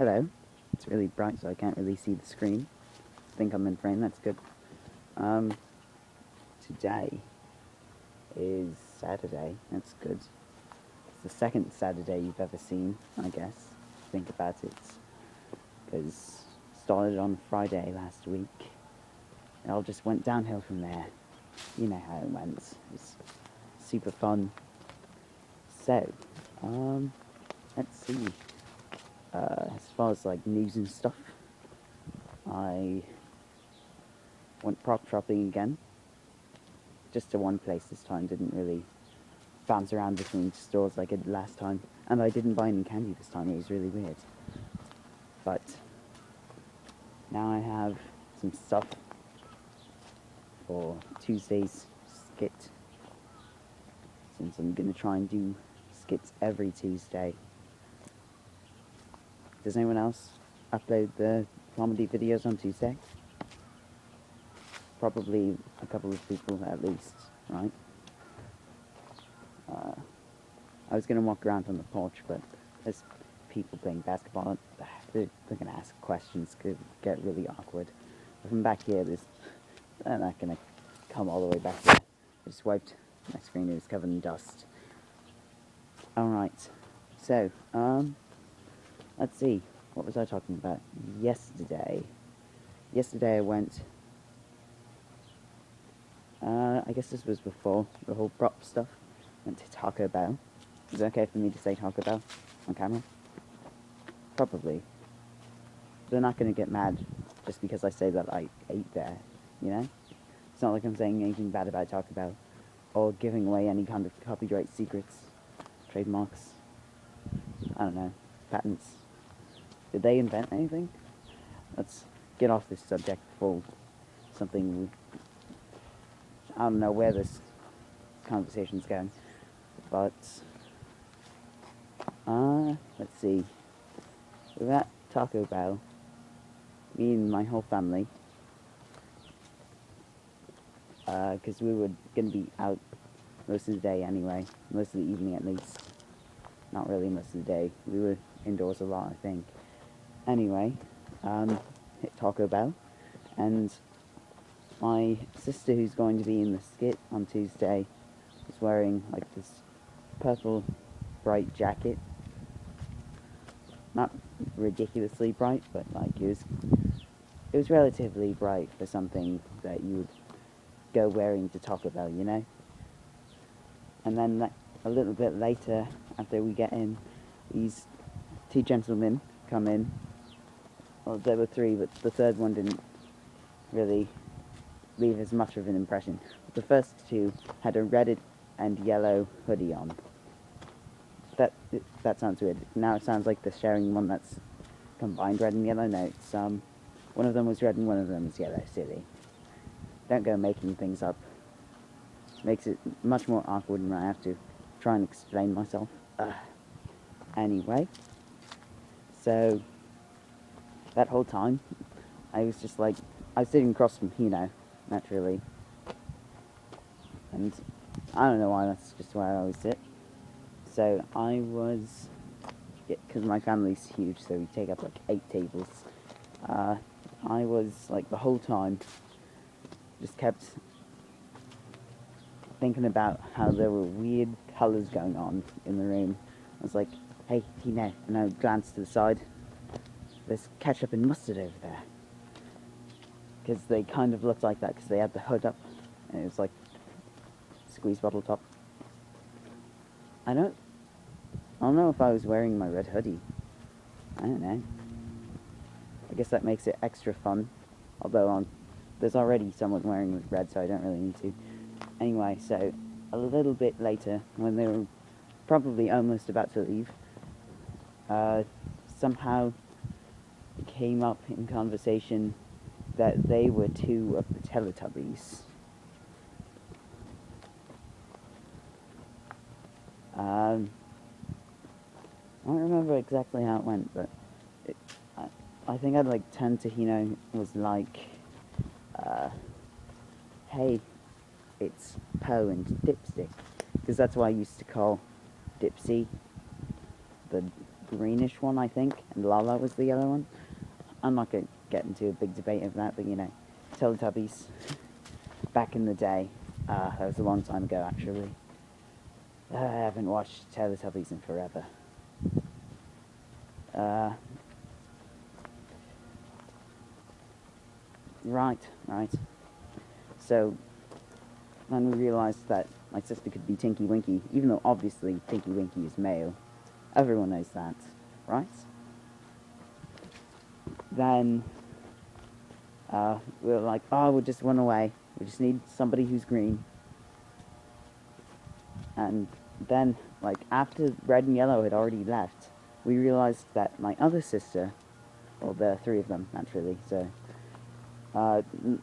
Hello. It's really bright, so I can't really see the screen. I think I'm in frame. That's good. Um, Today is Saturday. That's good. It's the second Saturday you've ever seen, I guess. Think about it, because started on Friday last week. It all just went downhill from there. You know how it went. It's super fun. So, let's see. As far as like news and stuff, I went prop shopping again. Just to one place this time. Didn't really bounce around between stores like I did last time. And I didn't buy any candy this time. It was really weird. But now I have some stuff for Tuesday's skit. Since I'm going to try and do skits every Tuesday. Does anyone else upload the comedy videos on Tuesday? Probably a couple of people at least, right? I was going to walk around on the porch, but there's people playing basketball. They're going to ask questions, could get really awkward. From back here, they're not going to come all the way back here. I just wiped my screen, it was covered in dust. Alright, so, let's see, what was I talking about? Yesterday I went, I guess this was before the whole prop stuff, went to Taco Bell. Is it okay for me to say Taco Bell on camera? Probably. They're not going to get mad just because I say that I ate there, you know? It's not like I'm saying anything bad about Taco Bell, or giving away any kind of copyright secrets, trademarks, I don't know, patents. Did they invent anything? Let's get off this subject before something, I don't know where this conversation's going, but, let's see, we were at Taco Bell, me and my whole family, because we were going to be out most of the day anyway, most of the evening at least, not really most of the day, we were indoors a lot I think. Anyway, hit Taco Bell, and my sister, who's going to be in the skit on Tuesday, was wearing like this purple bright jacket. Not ridiculously bright, but like it was relatively bright for something that you would go wearing to Taco Bell, you know? And then a little bit later, after we get in, these two gentlemen come in. Well, there were three, but the third one didn't really leave as much of an impression. But the first two had a red and yellow hoodie on. That sounds weird. Now it sounds like they're sharing one that's combined red and yellow. No, it's one of them was red and one of them was yellow. Silly. Don't go making things up. Makes it much more awkward when I have to try and explain myself. Anyway, so that whole time, I was just like, I was sitting across from Hino, naturally, and I don't know why, that's just where I always sit. So I was, because my family's huge, so we take up like 8 tables, I was like the whole time just kept thinking about how there were weird colours going on in the room. I was like, hey, Hino, and I glanced to the side, there's ketchup and mustard over there. Because they kind of looked like that, because they had the hood up, and it was like squeeze bottle top. I don't know if I was wearing my red hoodie. I don't know. I guess that makes it extra fun. Although there's already someone wearing red, so I don't really need to. Anyway, so a little bit later, when they were probably almost about to leave, somehow it came up in conversation that they were 2 of the Teletubbies. I don't remember exactly how it went, but I think I'd like turned to Hino, was like, hey, it's Poe and Dipstick, because that's what I used to call Dipsy, the greenish one, I think, and Lala was the other one. I'm not going to get into a big debate of that, but you know, Teletubbies, back in the day, that was a long time ago actually. I haven't watched Teletubbies in forever. Right. So, then we realised that my sister could be Tinky Winky, even though obviously Tinky Winky is male. Everyone knows that, right? Then, we were like, oh, we'll just run away. We just need somebody who's green. And then, like, after Red and Yellow had already left, we realised that my other sister, well, there are three of them, naturally, so,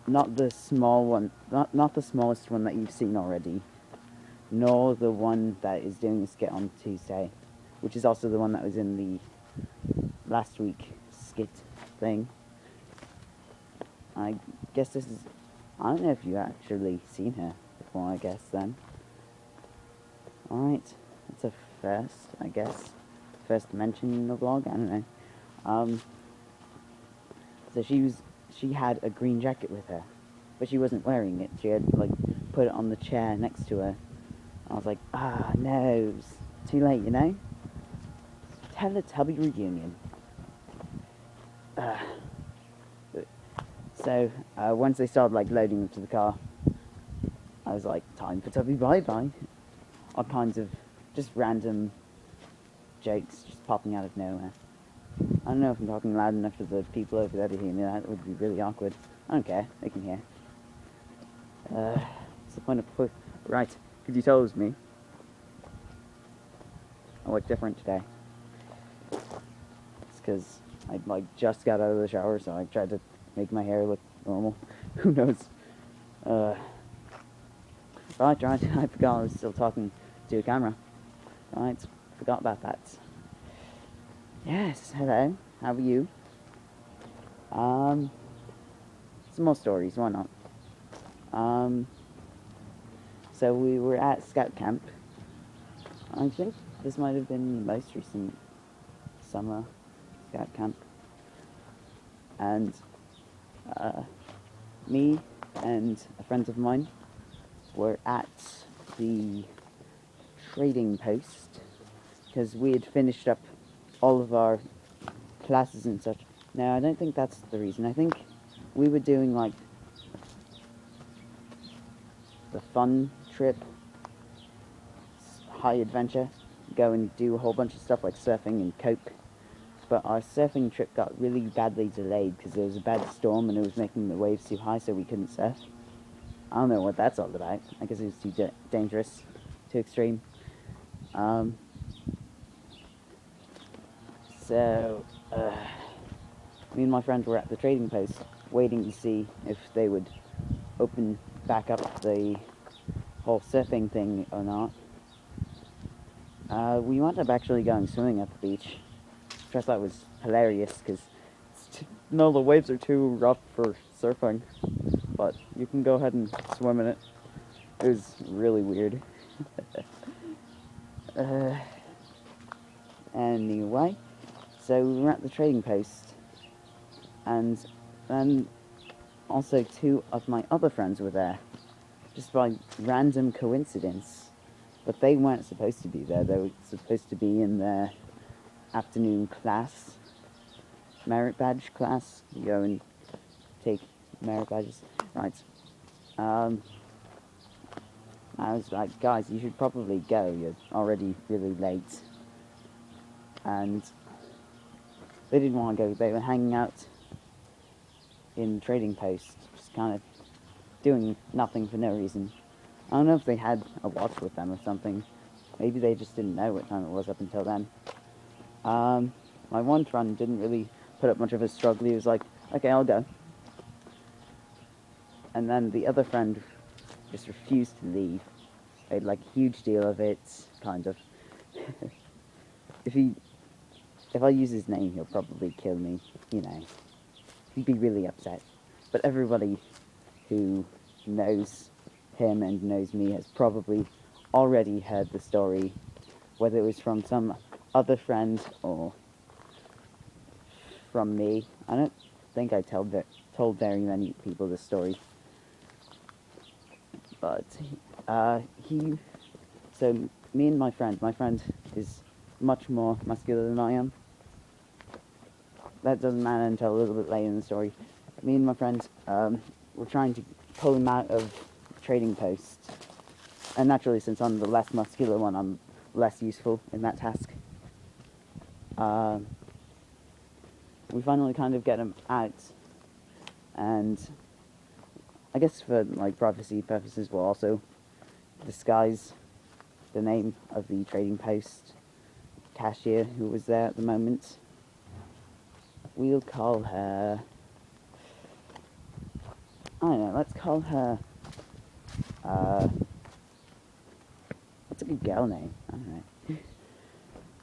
not the small one, not the smallest one that you've seen already, nor the one that is doing a skit on Tuesday, which is also the one that was in the last week skit thing. I guess this is, I don't know if you've actually seen her before, I guess, then. Alright, it's a first, I guess. First mention in the vlog, I don't know. So she had a green jacket with her, but she wasn't wearing it. She had, like, put it on the chair next to her. I was like, no, it's too late, you know? Teletubby reunion. So, once they started, like, loading into the car, I was like, time for Tubby bye-bye. All kinds of just random jokes just popping out of nowhere. I don't know if I'm talking loud enough for the people over there to hear me. That would be really awkward. I don't care. They can hear. What's the point of... Right. Could you tell it was me? I look different today. It's because I, like, just got out of the shower, so I tried to make my hair look normal. Who knows? Right. I forgot I was still talking to a camera. Right. Forgot about that. Yes, hello. How are you? Some more stories, why not? So we were at Scout Camp. I think this might have been the most recent summer Scout Camp. And me and a friend of mine were at the trading post because we had finished up all of our classes and such. No, I don't think that's the reason. I think we were doing, like, the fun trip, high adventure, go and do a whole bunch of stuff like surfing and coke. But our surfing trip got really badly delayed because there was a bad storm and it was making the waves too high, so we couldn't surf. I don't know what that's all about. I guess it was too dangerous, too extreme. So, me and my friend were at the trading post, waiting to see if they would open back up the whole surfing thing or not. We wound up actually going swimming at the beach, which I thought was hilarious, because no, the waves are too rough for surfing, but you can go ahead and swim in it. It was really weird. Anyway, so we were at the trading post, and then also two of my other friends were there, just by random coincidence, but they weren't supposed to be there. They were supposed to be in their afternoon class, merit badge class. You go and take merit badges. Right. I was like, guys, you should probably go. You're already really late. And they didn't want to go. They were hanging out in the trading post, just kind of doing nothing for no reason. I don't know if they had a watch with them or something. Maybe they just didn't know what time it was up until then. My one friend didn't really put up much of a struggle. He was like, okay, I'll go. And then the other friend just refused to leave. Made like a huge deal of it, kind of. If I use his name, he'll probably kill me, you know. He'd be really upset. But everybody who knows him and knows me has probably already heard the story, whether it was from some other friend or from me. I don't think I told very many people this story, but so me and my friend is much more muscular than I am. That doesn't matter until a little bit later in the story. Me and my friend were trying to pull him out of trading post, and naturally, since I'm the less muscular one, I'm less useful in that task. We finally kind of get him out, and I guess for like privacy purposes, we'll also disguise the name of the trading post cashier who was there at the moment. We'll call her, I don't know, let's call her, what's a good girl name? I don't know.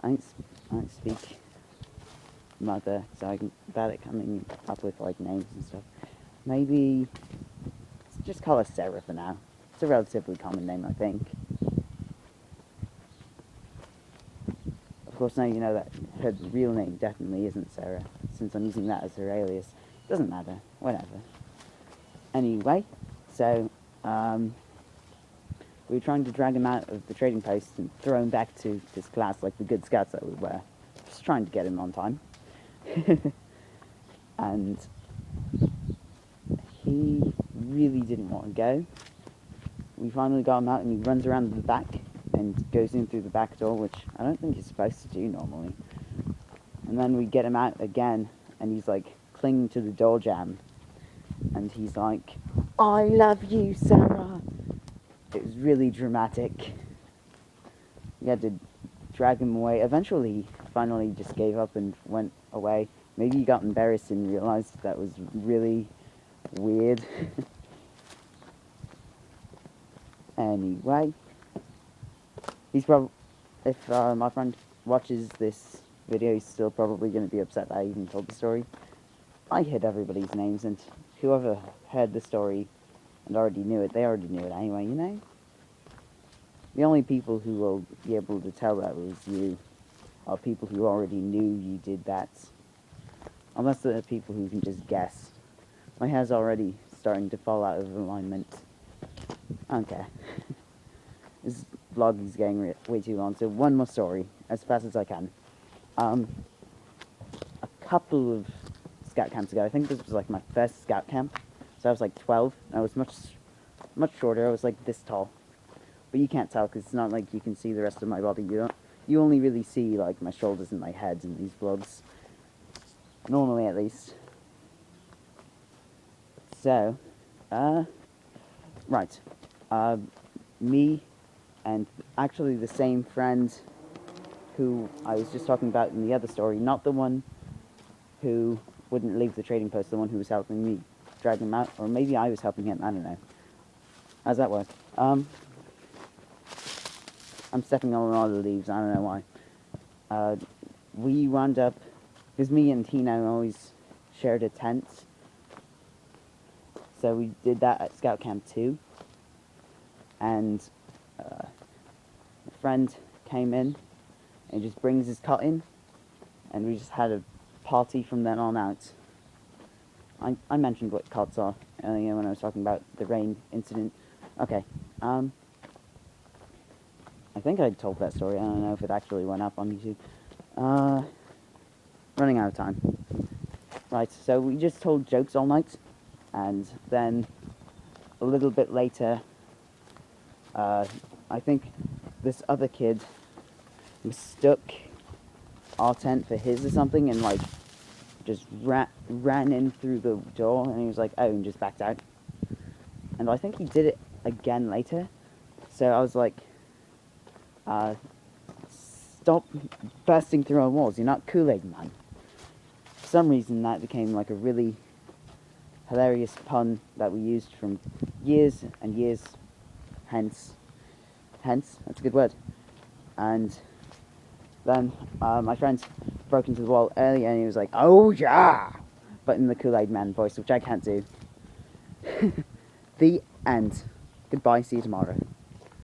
I don't speak mother, so I'm bad at coming up with like names and stuff. Maybe, let's just call her Sarah for now. It's a relatively common name, I think. Of course, now you know that her real name definitely isn't Sarah, since I'm using that as her alias. Doesn't matter, whatever. Anyway, so, we were trying to drag him out of the trading post and throw him back to his class like the good scouts that we were. Just trying to get him on time. And he really didn't want to go. We finally got him out and he runs around the back and goes in through the back door, which I don't think he's supposed to do normally. And then we get him out again and he's like clinging to the door jamb. And he's like, "I love you, Sarah." It was really dramatic. We had to drag him away. Eventually, he finally just gave up and went away. Maybe he got embarrassed and realized that was really weird. Anyway, he's probably, if my friend watches this video, he's still probably going to be upset that I even told the story. I hid everybody's names, and whoever heard the story and already knew it, they already knew it anyway, you know? The only people who will be able to tell that was you are people who already knew you did that. Unless there are people who can just guess. My hair's already starting to fall out of alignment. Okay. This vlog is getting way too long, so one more story, as fast as I can. A couple of scout camps ago, I think this was like my first scout camp, so I was like 12, and I was much shorter. I was like this tall, but you can't tell because it's not like you can see the rest of my body. You only really see like my shoulders and my head in these vlogs, normally at least. So, right, me and actually the same friend who I was just talking about in the other story, not the one who wouldn't leave the trading post, the one who was helping me drag him out, or maybe I was helping him, I don't know. How's that work? I'm stepping on all the leaves, I don't know why. We wound up, because me and Tina always shared a tent, so we did that at Scout Camp 2, and a friend came in and just brings his cot in, and we just had a party from then on out. I mentioned what cots are earlier when I was talking about the rain incident. Okay, I think I told that story. I don't know if it actually went up on YouTube. Running out of time. Right, so we just told jokes all night, and then a little bit later, I think this other kid mistook our tent for his or something, and like just ran in through the door, and he was like, "Oh," and just backed out. And I think he did it again later. So I was like, "Stop bursting through our walls. You're not Kool-Aid Man." For some reason, that became like a really hilarious pun that we used from years and years hence. Hence, that's a good word. And then my friend broke into the wall earlier and he was like, "Oh yeah!" But in the Kool-Aid Man voice, which I can't do. The end. Goodbye, see you tomorrow.